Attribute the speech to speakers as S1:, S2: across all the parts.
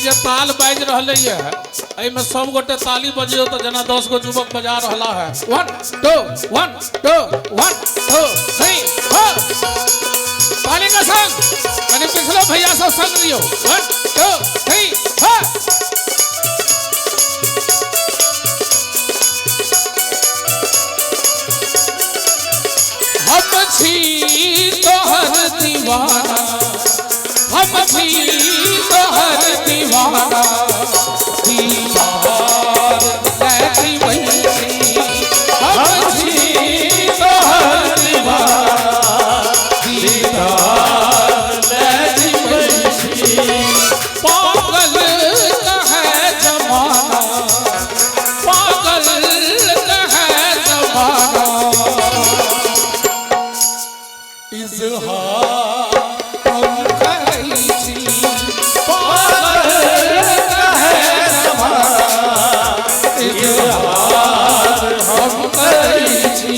S1: जे ताल बाज रही है में सब गोटे ताली बजियो तो जना 10 गो युवक बजा रहा है 1 2 1 2 1 2 3 4 ताली का संग कने पिछले भैया सब संग दियो 1 2 3 4 हम छी तोहर दीवाना हम छी तोहर दीवाना दीवार लैती वैसी हम छी तोहर दीवाना दीवार लैती वैसी पागल कहे जमाना पागल कहे जमाना इज़हार हम करी छी पागल कहे जमाना इज़हार हम करी छी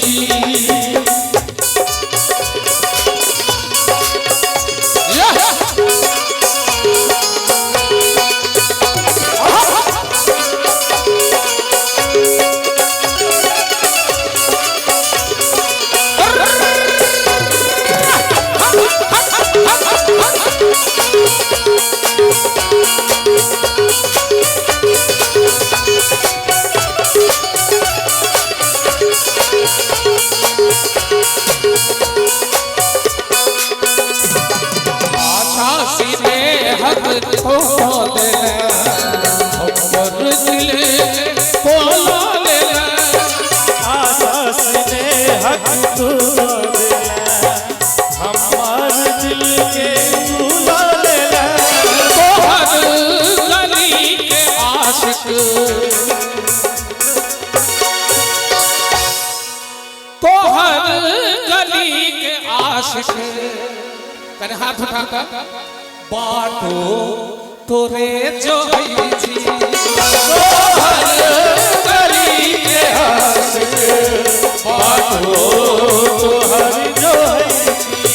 S1: करे हाथ उठाकर बाटो तोरे जो छी तोहर गली के आशिक बाटो तोहर जो छी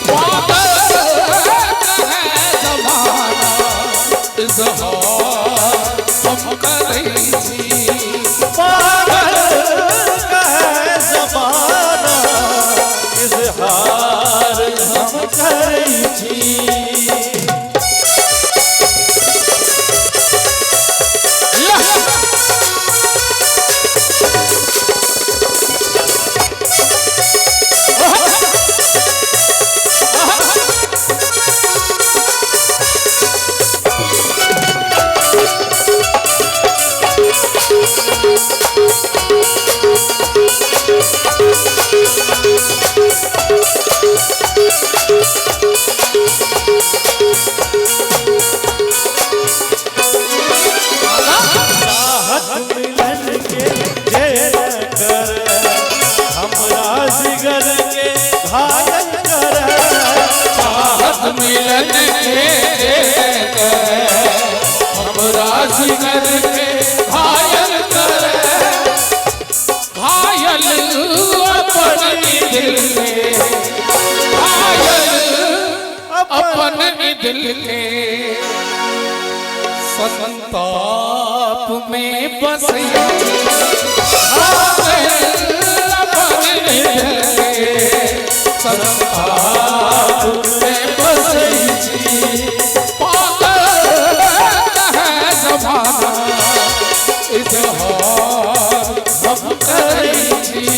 S1: पागल कहे जमाना इज़हार हम करी छी पागल कहे जमाना इज़हार हम करी छी मिलन के हमरा जिगर के घायल कर घायल अपन दिल के घायल अपन दिल के संताप में बसे अपन दिल के संताप में बसे पागल कहे जमाना इज़हार हम करी छी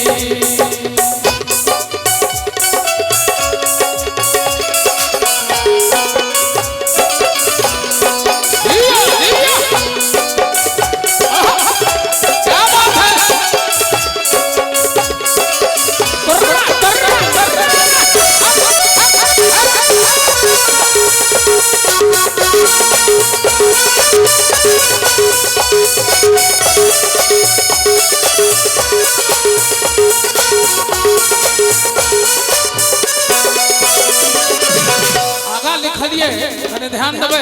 S1: आगा लिख दिए मैंने ध्यान देवे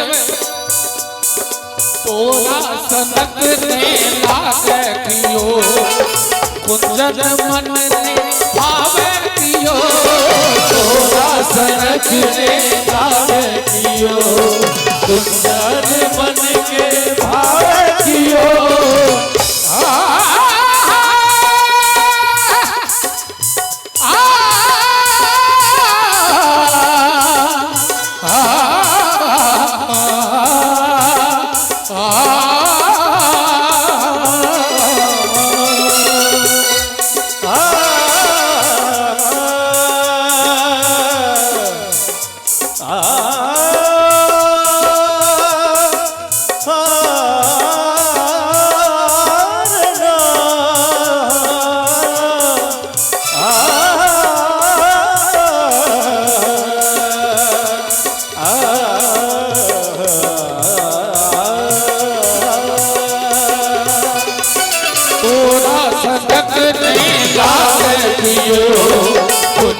S1: तोरा सनक ने लागे कियो कुंजन मन ने भावे कियो तोरा सनक ने लागे कियो कुंजन मन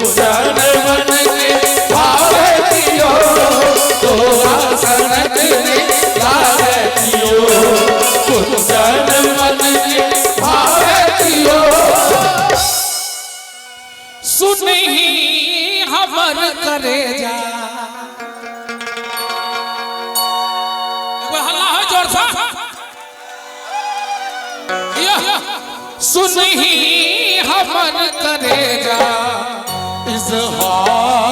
S1: कुंजन मन के भावतियो तोरा सनक ने लागतियो कुंजन मन के भावतियो सुनहि हमर करे जा हल्ला है जोर सा सुनहि हमर करे जा इजहार